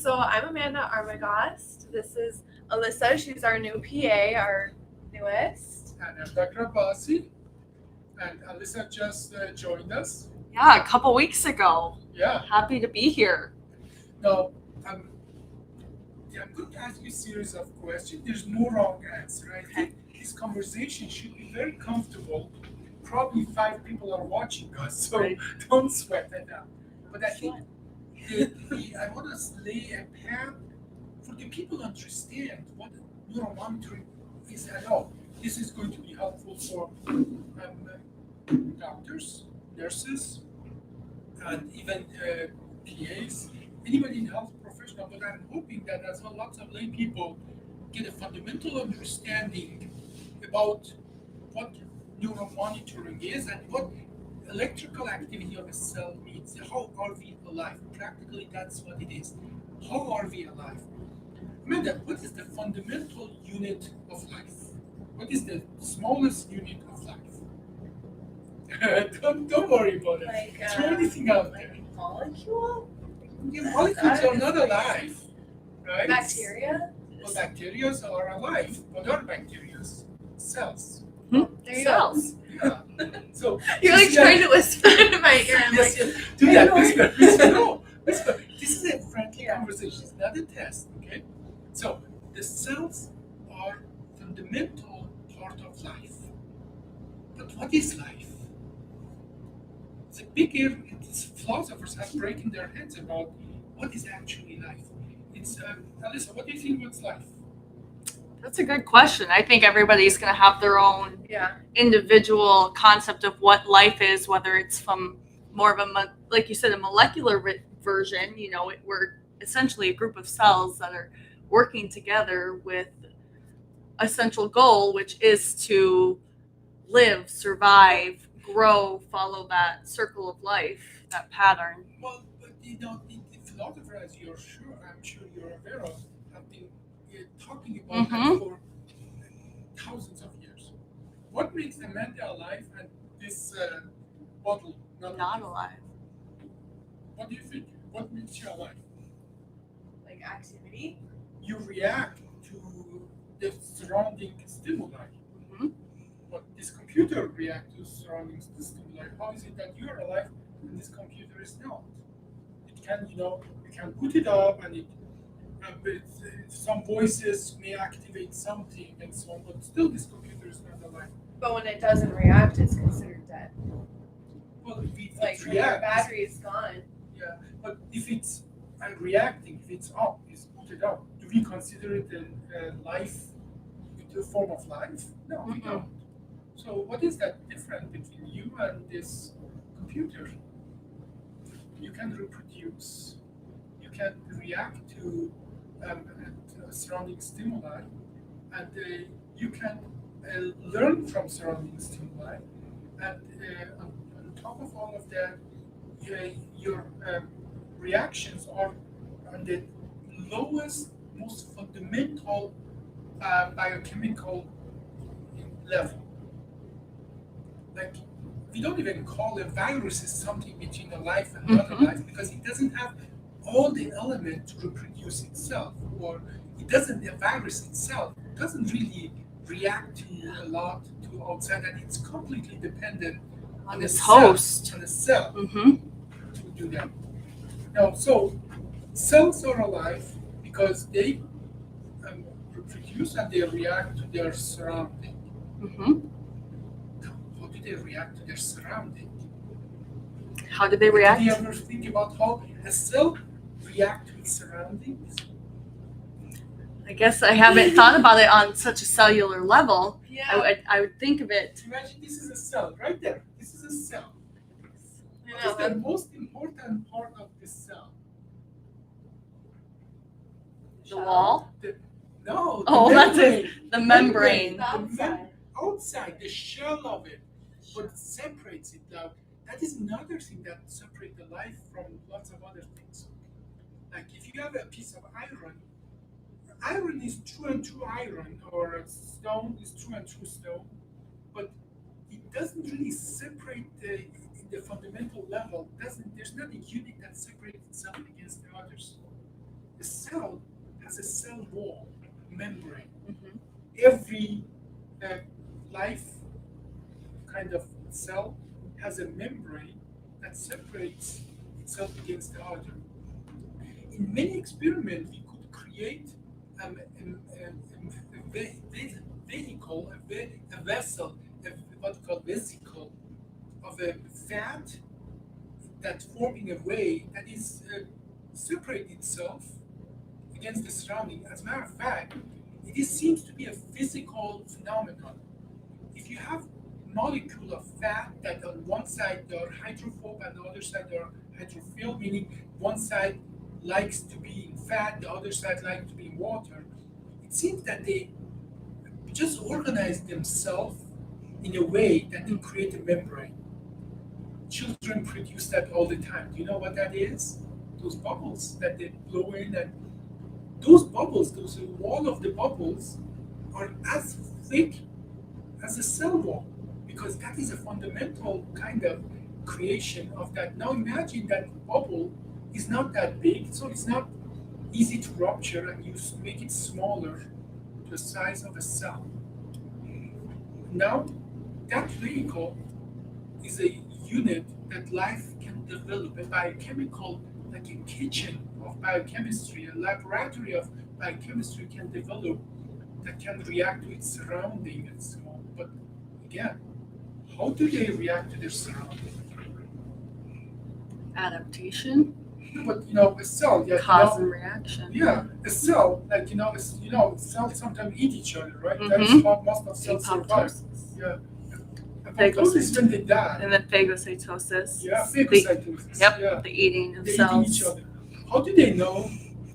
So I'm Amanda Armagost. This is Alyssa. She's our new PA, our newest. And I'm Dr. Abbasi, and Alyssa just joined us. Yeah, a couple weeks ago. Yeah. Happy to be here. Now, I'm going to ask you a series of questions. There's no wrong answer. I think this conversation should be very comfortable. Probably 5 people are watching us, so Right. don't sweat that out. But I think I want to lay a path for the people to understand what neuromonitoring is at all. This is going to be helpful for doctors, nurses, and even PAs, anybody in health professional. But I'm hoping that as well, lots of lay people get a fundamental understanding about what neuromonitoring is and what electrical activity of a cell means. How are we alive? Practically, that's what it is. How are we alive? Amanda, what is the fundamental unit of life? What is the smallest unit of life? don't worry about it. Throw anything out there. Molecule? Yeah, molecules are not alive, right? Bacteria? Well, bacteria are alive. What are bacteria? Cells. There you go. Cells. Yeah. So You're like trying to whisper into my ear. I'm yes, like, yes. Do that. Whisper. No, whisper. This is a friendly conversation. It's not a test. Okay. So the cells are fundamental part of life. But what is life? It's a big area. Philosophers have breaking their heads about what is actually life. It's Alyssa, what do you think what's life? That's a good question. I think everybody's going to have their own yeah. individual concept of what life is, whether it's from more of like you said, a molecular version. We're essentially a group of cells that are working together with a central goal, which is to live, survive, grow, follow that circle of life, that pattern. Well, but the philosophers, as I'm sure you're aware of, have been talking about that for thousands of years. What makes Amanda alive and this bottle not alive? What do you think? What makes you alive? Like activity? You react to the surrounding stimuli. Mm-hmm. But this computer reacts to surrounding stimuli. How is it that you are alive and this computer is not? It can, you can put it up and some voices may activate something and so on, but still this computer is not alive. But when it doesn't react, it's considered dead. Well, if it Like when your reacts, battery is gone. yeah, but if it's reacting, if it's up, it's booted up, do we consider it a life, a form of life? No, we don't. So what is that difference between you and this computer? You can reproduce, you can react to surrounding stimuli, and you can learn from surrounding stimuli, and on top of all of that, your reactions are on the lowest, most fundamental biochemical level. Like, we don't even call a virus as something between a life and another life because it doesn't have all the elements to reproduce itself, or the virus itself doesn't really react to a lot to outside, and it's completely dependent on the host, on the cell to do that. Now, so cells are alive because they reproduce and they react to their surrounding. How do they react to their surrounding? How do they react? Do you ever think about how a cell reacts to its surroundings? I guess I haven't thought about it on such a cellular level. Yeah. I would think of it. Imagine this is a cell right there. This is a cell. I What is the most important part of the cell? The wall? No. Oh, that's membrane. it. The membrane. The outside. Outside, the shell of it. What separates it out. That is another thing that separates the life from lots of other things. Like if you have a piece of iron is 2 and 2 iron, or a stone is 2 and 2 stone, but it doesn't really separate the fundamental level. There's not a unit that separates itself against the others. cell has a cell wall membrane. Mhm. Every life kind of cell has a membrane that separates itself against the other. In many experiments, we could create a vehicle, a vessel, what we call vesicle of a fat that form in a way that is separate itself against the surrounding. As a matter of fact, it seems to be a physical phenomenon. If you have molecule of fat that on one side they are hydrophobe and the other side they are hydrophile, meaning one side likes to be in fat, the other side likes to be in water, it seems that they just organize themselves in a way that they create a membrane. Children produce that all the time. Do you know what that is? Those bubbles that they blow in, and those bubbles, those wall of the bubbles are as thick as a cell wall, because that is a fundamental kind of creation of that. Now imagine that bubble is not that big, so it's not easy to rupture, and you make it smaller to the size of a cell. Now that vehicle is a unit that life can develop, a biochemical, like a kitchen of biochemistry, a laboratory of biochemistry can develop that can react to its surrounding and so on. But again, how do they react to their surrounding? Adaptation, But a cell, yeah, cause and reaction. yeah, a cell, like cells sometimes eat each other, right? Mhm. That's how most of cells survive. Apoptosis. Yeah. Apoptosis when they die. And then phagocytosis. Yeah, The, phagocytosis. yep, Yeah. the eating of They cells. eat each other. How do they know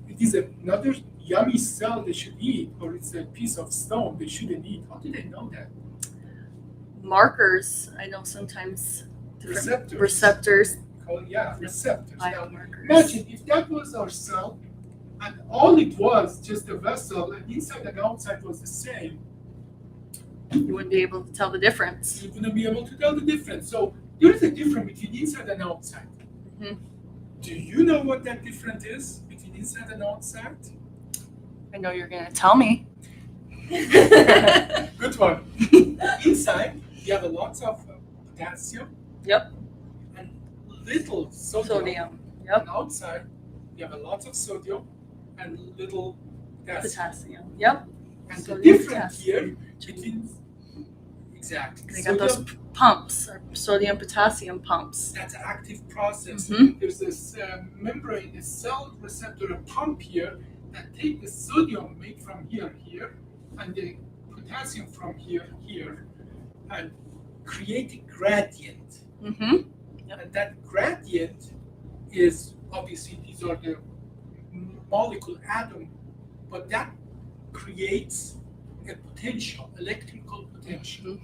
it is another yummy cell they should eat, or it's a piece of stone they shouldn't eat? How do they know that? Markers, I know sometimes different receptors, Receptors. Now, biomarkers. imagine if that was our cell, and all it was just a vessel, and inside and outside was the same, You wouldn't be able to tell the difference. you wouldn't be able to tell the difference. So there is a difference between inside and outside. Mhm. Do you know what that difference is between inside and outside? I know you're going to tell me. Good one. Inside, you have a lot of potassium. Yep. And little sodium. Sodium. Yep. And outside, you have a lot of sodium and little potassium. Potassium. Yep. And the Sodium, difference here between exactly. They got those pumps, or sodium potassium pumps. That's an active process. Mhm. There's this membrane, a cell receptor, a pump here that take the sodium made from here, and the potassium from here, and create a gradient. Mm-hmm. Yep. And that gradient is obviously these are the molecule atom, but that creates a potential, electrical potential.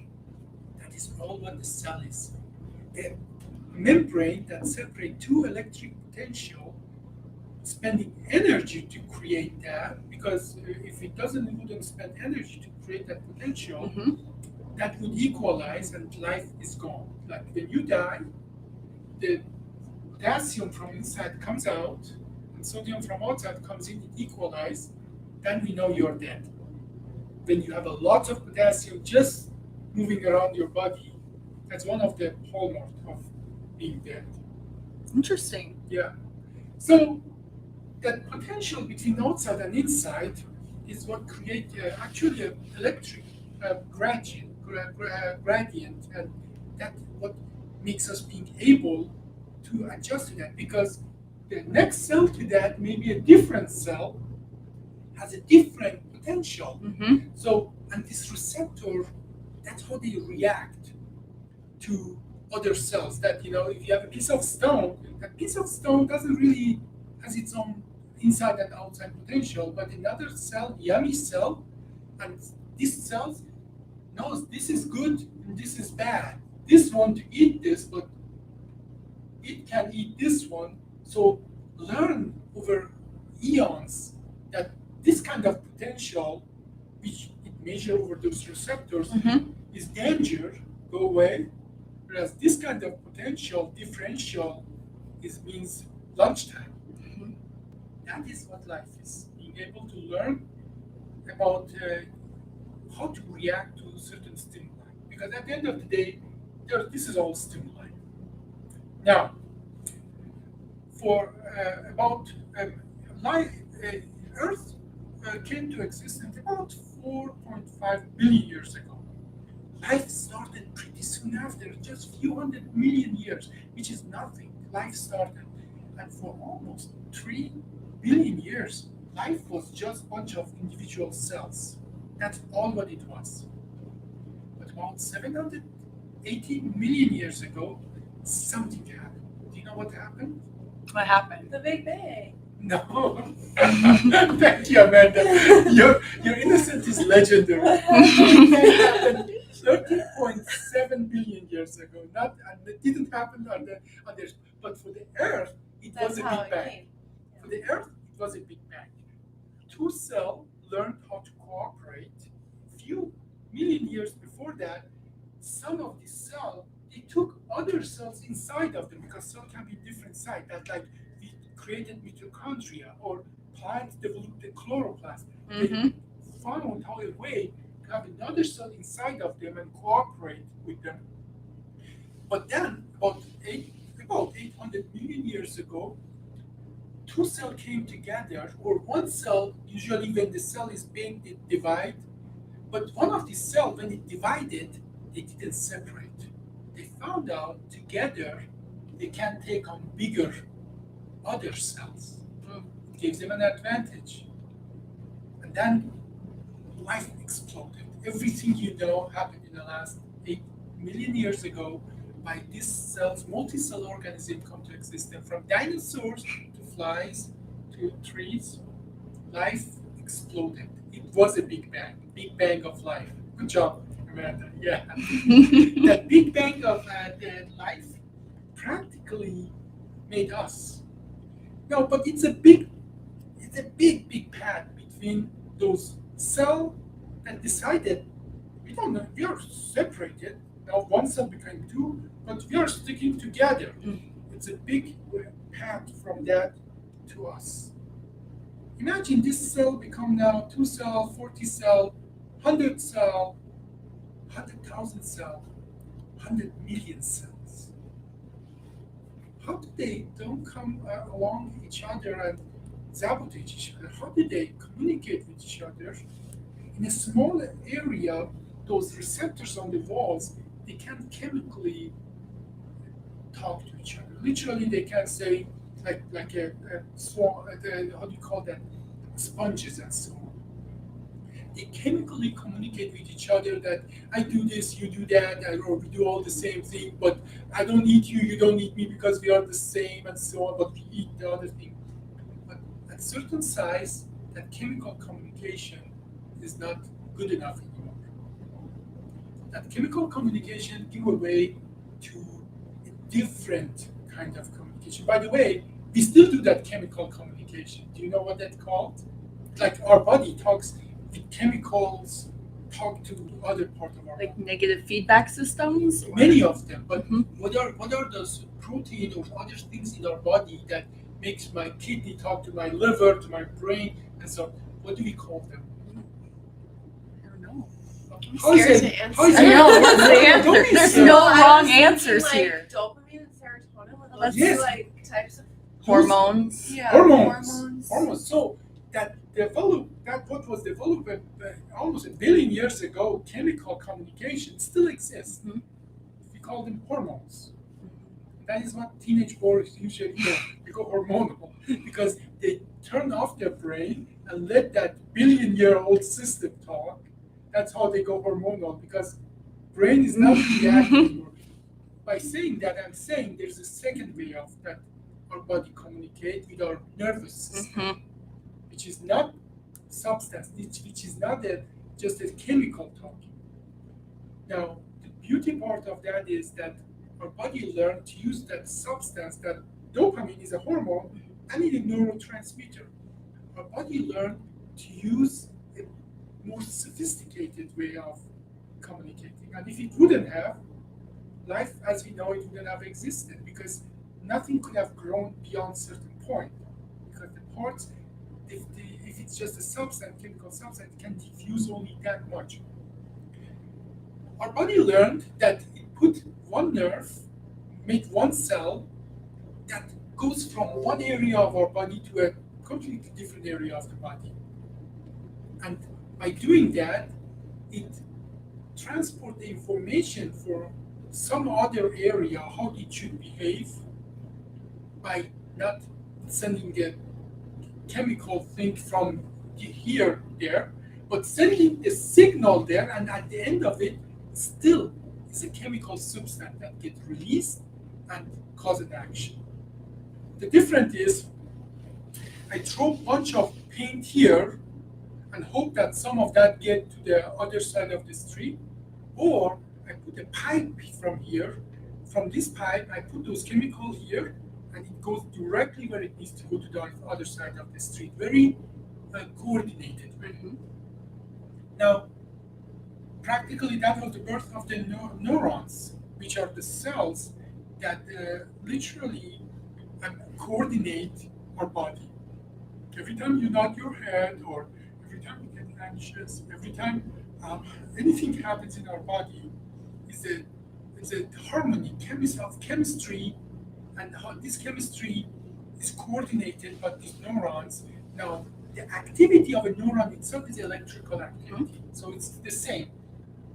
That is all what the cell is. A membrane that separates two electric potential, spending energy to create that, because if it wouldn't spend energy to create that potential, that would equalize and life is gone. Like when you die, the potassium from inside comes out and sodium from outside comes in, it equalizes, then we know you're dead. When you have a lot of potassium just moving around your body, that's one of the hallmarks of being dead. Interesting. Yeah. So that potential between outside and inside is what creates actually an electric gradient, and that's what makes us being able to adjust to that, because the next cell to that may be a different cell, has a different potential. So, and this receptor, that's how they react to other cells. That, if you have a piece of stone, that piece of stone doesn't really has its own inside and outside potential, but another cell, yummy cell, and this cell knows this is good and this is bad. This one to eat this, but it can eat this one. So learn over eons that this kind of potential, which it measures over those receptors, is danger, go away. Whereas this kind of potential differential means lunchtime. That is what life is. Being able to learn about how to react to certain stimuli. Because at the end of the day, this is all stimuli. Now, for about life, Earth came to existence about 4.5 billion years ago. Life started pretty soon after, just a few 100 million years, which is nothing. Life started. And for almost 3 billion years, life was just a bunch of individual cells. That's all what it was. But about 780 million years ago, something happened. Do you know what happened? What happened? The Big Bang. No. Thank you, Amanda. Your innocence is legendary. It happened 13.7 billion years ago. And it didn't happen on others. But for the Earth, it was a Big Bang. For the Earth, it was a Big Bang. Two cells learned how to cooperate. A few million years before that, some of the cell, they took other cells inside of them because cells can be different size. That's like we created mitochondria or plants developed the chloroplast. Mm-hmm. They found how a way to have another cell inside of them and cooperate with them. But then, about 800 million years ago, two cells came together, or one cell, usually when the cell is being divided, but one of the cells, when it divided, they didn't separate. They found out together they can take on bigger other cells. It gives them an advantage. And then life exploded. Everything you know happened in the last 8 million years ago by these cells, multi-cell organisms come to existence. From dinosaurs to flies to trees, life exploded. It was a Big Bang of life. Good job, Amanda. Yeah. That Big Bang of the life practically made us. No, but it's a big path between those cells that decided we don't know, we are separated. Now one cell became two, but we are sticking together. It's a big path from that to us. Imagine this cell become now 2 cell, 40 cell, 100 cell, 100,000 cell, 100 million cells. How do they don't come along each other and sabotage each other? How do they communicate with each other? In a small area, those receptors on the walls, they can chemically talk to each other. Literally, they can say, like a swan, how do you call that? Sponges and so on. They chemically communicate with each other that I do this, you do that, or we do all the same thing, but I don't eat you, you don't eat me because we are the same and so on, but we eat the other thing. But at certain size, that chemical communication is not good enough anymore. That chemical communication give way to a different kind of communication. By the way, we still do that chemical communication. Do you know what that's called? Like our body talks with chemicals, talk to other part of our Like body. negative feedback systems? Or- Many of them, but Mhm. what are those protein or other things in our body that makes my kidney talk to my liver, to my brain, and so on? What do we call them? I don't know. I'm How is scared it- to answer. how is I it- know, what's the Don't answer? be There's scared. no I was wrong thinking, answers like, here. Dopamine and serotonin. Well, That's- those Yes. two like types of Hormones. yeah, Hormones. So that what was developed almost a billion years ago, chemical communication still exists. Mhm. We call them hormones. That is what teenage boys usually do. They go hormonal because they turn off their brain and let that billion-year-old system talk. That's how they go hormonal because brain is not reacting. By saying that, I'm saying there's a second way of that our body communicate with our nervous system, Mhm. which is not substance, which is not just a chemical talking. Now, the beauty part of that is that our body learned to use that substance, that dopamine is a hormone and it's a neurotransmitter. Our body learned to use a more sophisticated way of communicating. And if it wouldn't have, life as we know it wouldn't have existed because nothing could have grown beyond a certain point because the parts if it's just a substance, chemical substance, it can diffuse only that much. Our body learned that it put one nerve, made one cell that goes from one area of our body to a completely different area of the body. And by doing that, it transports the information for some other area, how it should behave, by not sending the chemical thing from here there, but sending the signal there, and at the end of it, still is a chemical substance that gets released and cause an action. The difference is, I throw a bunch of paint here and hope that some of that get to the other side of the street, or I put a pipe from here. From this pipe, I put those chemicals here, and it goes directly where it needs to go to the other side of the street. Very coordinated way. Now, practically, that was the birth of the neurons, which are the cells that literally coordinate our body. Every time you nod your head, or every time you get anxious, every time anything happens in our body, is a harmony of chemistry, and how this chemistry is coordinated by these neurons. Now, the activity of a neuron itself is electrical activity, so it's the same.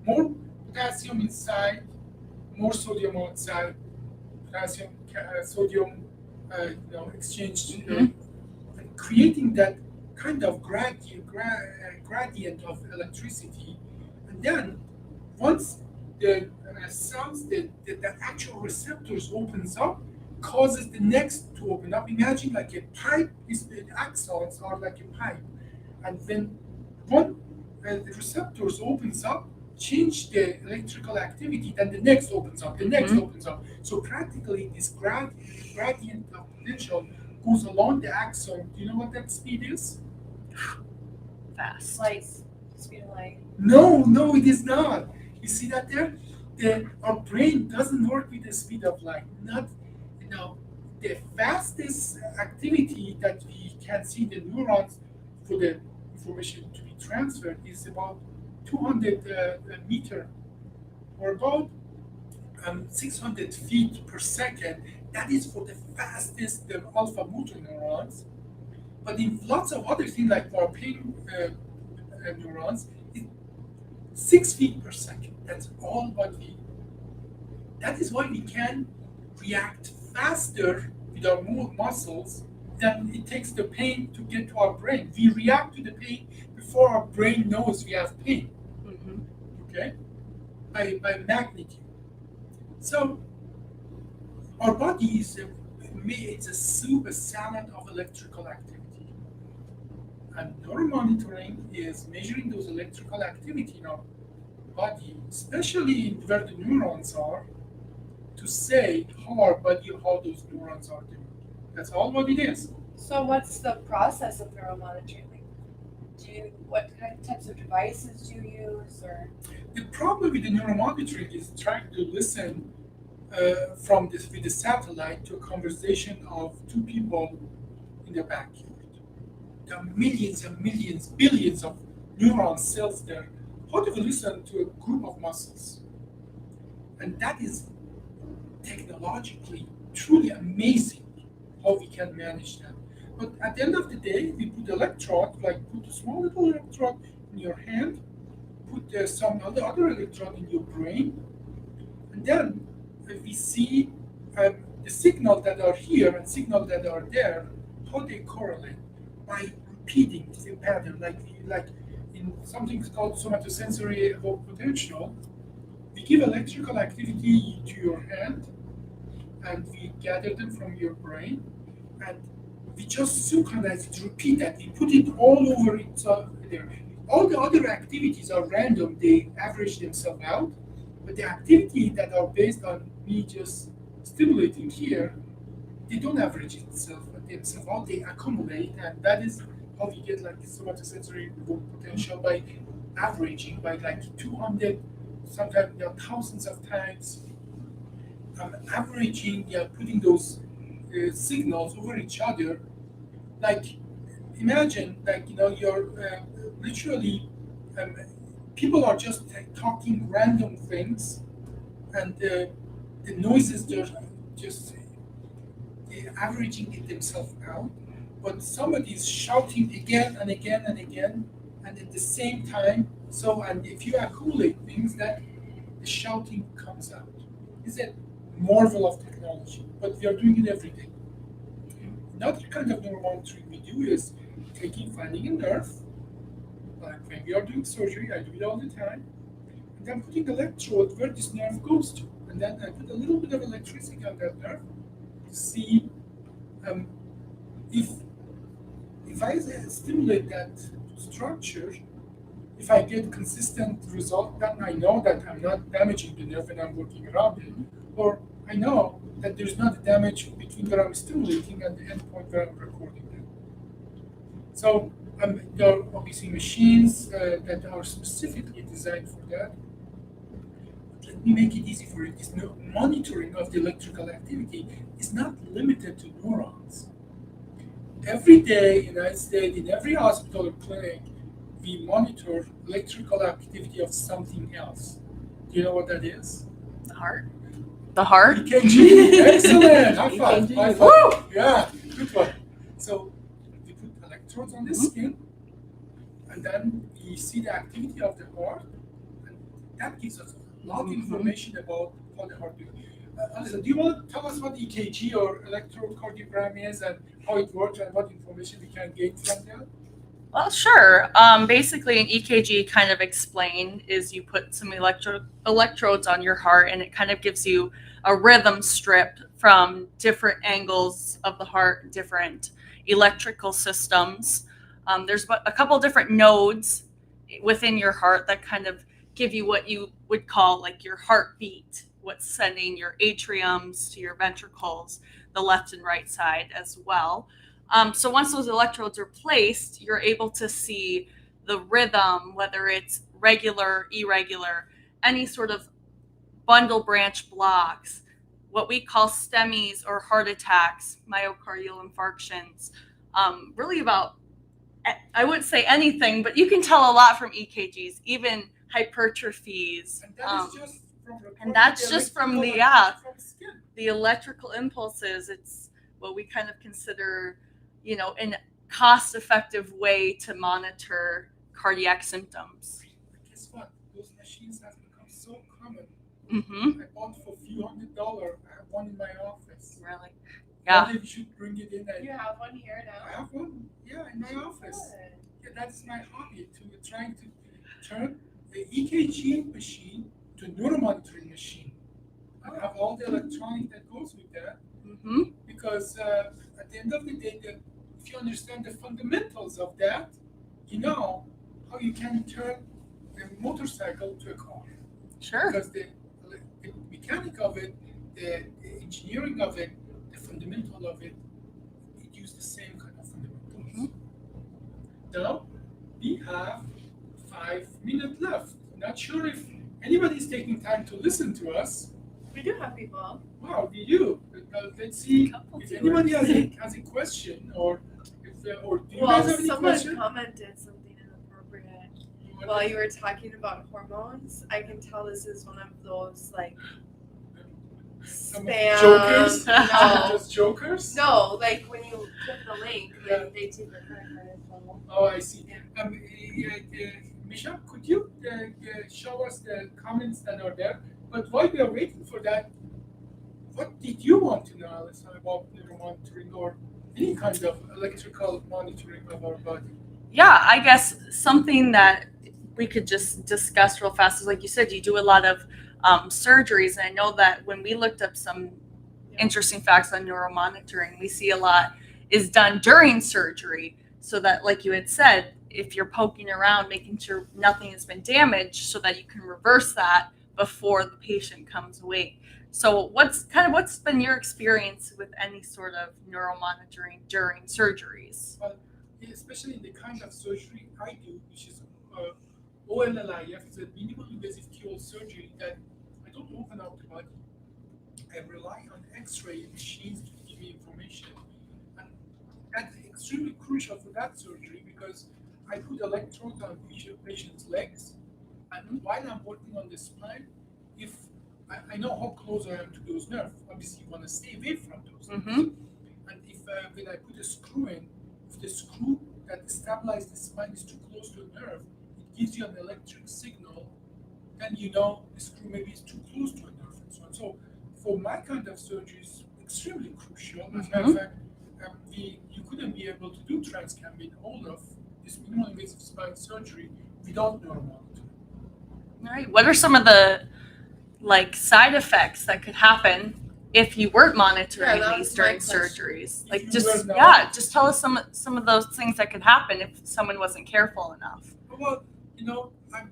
More potassium inside, more sodium outside. Potassium, sodium, exchange, and creating that kind of gradient of electricity. And then, once the cells, the actual receptors opens up, causes the next to open up. Imagine like a pipe, the axons are like a pipe. And then one the receptors opens up, change the electrical activity, then the next opens up, the next opens up. So practically this gradient of potential goes along the axon. Do you know what that speed is? Fast. Like speed of light. No, it is not. You see that there? Our brain doesn't work with the speed of light. The fastest activity that we can see the neurons for the information to be transferred is about 200 meter, or about 600 feet per second. That is for the fastest alpha motor neurons. But in lots of other things like our pain neurons, it's 6 feet per second. That's all what we. That is why we can react faster with our muscles than it takes the pain to get to our brain. We react to the pain before our brain knows we have pain. Okay, by magnitude. So our body is it's a soup, a salad of electrical activity. And neuromonitoring is measuring those electrical activity in our body, especially where the neurons are, to say how our body, how those neurons are doing. That's all what it is. So what's the process of neuromonitoring? What types of devices do you use, or? The problem with the neuromonitoring is trying to listen with the satellite to a conversation of two people in the backyard. There are millions and millions, billions of neuron cells there. How do we listen to a group of muscles? And that is technologically truly amazing how we can manage that. But at the end of the day, we put electrode, put a small little electrode in your hand, put some other electrode in your brain, and then we see the signals that are here and signals that are there, how they correlate by repeating the pattern, like in something called somatosensory potential. We give electrical activity to your hand, and we gather them from your brain, and we just synchronize it, repeat that. We put it all over it there. All the other activities are random; they average themselves out. But the activity that are based on me just stimulating here, they don't average themselves. All they accumulate, and that is how we get like somatosensory potential by averaging by like 200, sometimes thousands of times. Averaging, putting those signals over each other, like imagine, like, you're literally, people are just talking random things, and the noises, they're just averaging it themselves out. But somebody is shouting again and again and again, and at the same time. So, and if you accumulate things, that the shouting comes out. It's a marvel of technology, but we are doing it every day. Another kind of neuromonitoring we do is finding a nerve, like when we are doing surgery, I do it all the time, and then putting electrode where this nerve goes to. And then I put a little bit of electricity on that nerve to see um, if I stimulate that structure, if I get consistent result, then I know that I'm not damaging the nerve when I'm working around it, or I know that there's not a damage between where I'm stimulating and the endpoint where I'm recording it. So there are obviously machines that are specifically designed for that. Let me make it easy for you. This monitoring of the electrical activity is not limited to neurons. Every day in the United States, in every hospital or clinic, we monitor electrical activity of something else. Do you know what that is? The heart. The heart. EKG. Excellent. High five. EKG. High five. Yeah, good one. So we put electrodes on the skin, and then we see the activity of the heart, and that gives us a lot of information about how the heart doing. Alison, do you want to tell us what EKG or electrocardiogram is, and how it works, and what information we can gain from that? Well, sure. Basically, an EKG kind of explained is you put some electrodes on your heart, and it kind of gives you a rhythm strip from different angles of the heart, different electrical systems. There's a couple different nodes within your heart that kind of give you what you would call like your heartbeat, what's sending your atriums to your ventricles, the left and right side as well. So once those electrodes are placed, you're able to see the rhythm, whether it's regular, irregular, any sort of bundle branch blocks, what we call STEMIs or heart attacks, myocardial infarctions, really about, I wouldn't say anything, but you can tell a lot from EKGs, even hypertrophies. And that's just from The electrical impulses. It's what we kind of consider, a cost-effective way to monitor cardiac symptoms. Guess what? Those machines have become so common. Mm-hmm. I bought for a few $100s. I have one in my office. Really? Yeah. Maybe we should bring it in. You have one here now? I have one, yeah, in my office. Yeah, that's my hobby, trying to turn the EKG machine to a neuromonitoring machine. I have all the electronic that goes with that. Mm-hmm. Because at the end of the day, if you understand the fundamentals of that, you know how you can turn a motorcycle to a car. Sure. Because the mechanic of it, the engineering of it, the fundamental of it, it use the same kind of fundamentals. Mm-hmm. Now, we have 5 minutes left. I'm not sure if anybody's taking time to listen to us. We do have people. Wow, we do. Let's see if anybody has a question, or do you guys have any someone question? commented something inappropriate while you were talking about hormones. I can tell this is one of those like Some spam. jokers? No, Just jokers? no, like when you click the link, Yeah. they take the credit card info. Oh, I see. Yeah. Michelle, could you show us the comments that are there? But while we are waiting for that, what did you want to know, Alison, about neuromonitoring or any kind of electrical monitoring of our body? Yeah, I guess something that we could just discuss real fast is, like you said, you do a lot of surgeries. And I know that when we looked up some interesting facts on neuromonitoring, we see a lot is done during surgery. So that, like you had said, if you're poking around, making sure nothing has been damaged so that you can reverse that before the patient comes awake. So what's been your experience with any sort of neuromonitoring during surgeries? Well, especially the kind of surgery I do, which is OLLIF, it's a minimal invasive keyhole surgery that I don't open up the body. I rely on X-ray machines to give me information. And that's extremely crucial for that surgery because I put electrode on each patient's legs, and while I'm working on the spine, if I know how close I am to those nerves, obviously you want to stay away from those nerves. Mhm. And if when I put a screw in, if the screw that stabilizes the spine is too close to a nerve, it gives you an electric signal, then you know the screw maybe is too close to a nerve and so on. So for my kind of surgery, it's extremely crucial. As a matter of fact, you couldn't be able to do transcam in all of this minimally invasive spine surgery without neuromonitoring. All right. What are some of the side effects that could happen if you weren't monitoring Yeah, that these was my during question. surgeries? If Like you just were not- just tell us some of those things that could happen if someone wasn't careful enough. Well,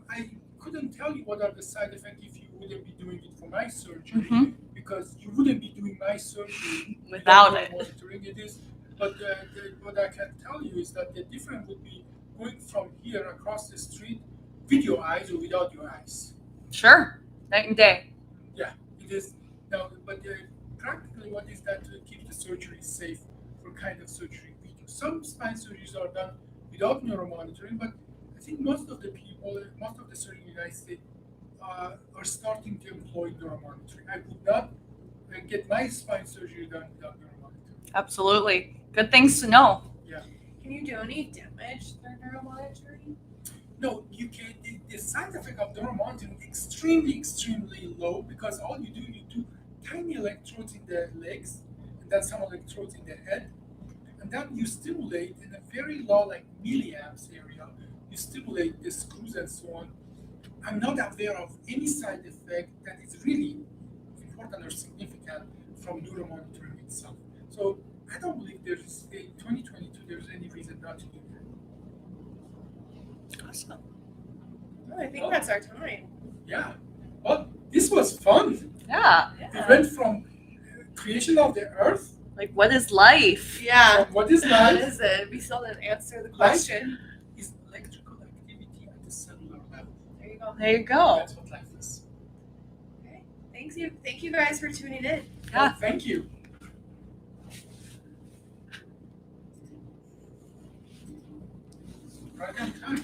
I couldn't tell you what are the side effects if you wouldn't be doing it for my surgery, Mhm. because you wouldn't be doing my surgery Without it. monitoring it is. But what I can tell you is that the difference would be going from here across the street with your eyes or without your eyes. Sure. Night and day. Yeah, it is. Now, but practically, what is that to keep the surgery safe for kind of surgery we do? Some spine surgeries are done without neuromonitoring, but I think most of the people, most of the surgeons in the United States are starting to employ neuromonitoring. I would not get my spine surgery done without neuromonitoring. Absolutely. Good things to know. Can you do any damage through neuromonitoring? No, you can. The side effect of neuromonitoring is extremely low because all you do tiny electrodes in the legs and then some electrodes in the head, and then you stimulate in a very low, like milliamps area. You stimulate the screws and so on. I'm not aware of any side effect that is really important or significant from neuromonitoring itself. So I don't believe there's in 2022 there's any reason not to do that. Awesome. Oh, I think that's our time. Yeah. Well, this was fun. Yeah. We went from creation of the earth, Like, what is life? Yeah. from what is What life, is it? We still didn't answer the question. is electrical activity at the cellular level. There you go. There you go. That's what life is. Okay. Thank you guys for tuning in. Yeah. Well, thank you. Right on time.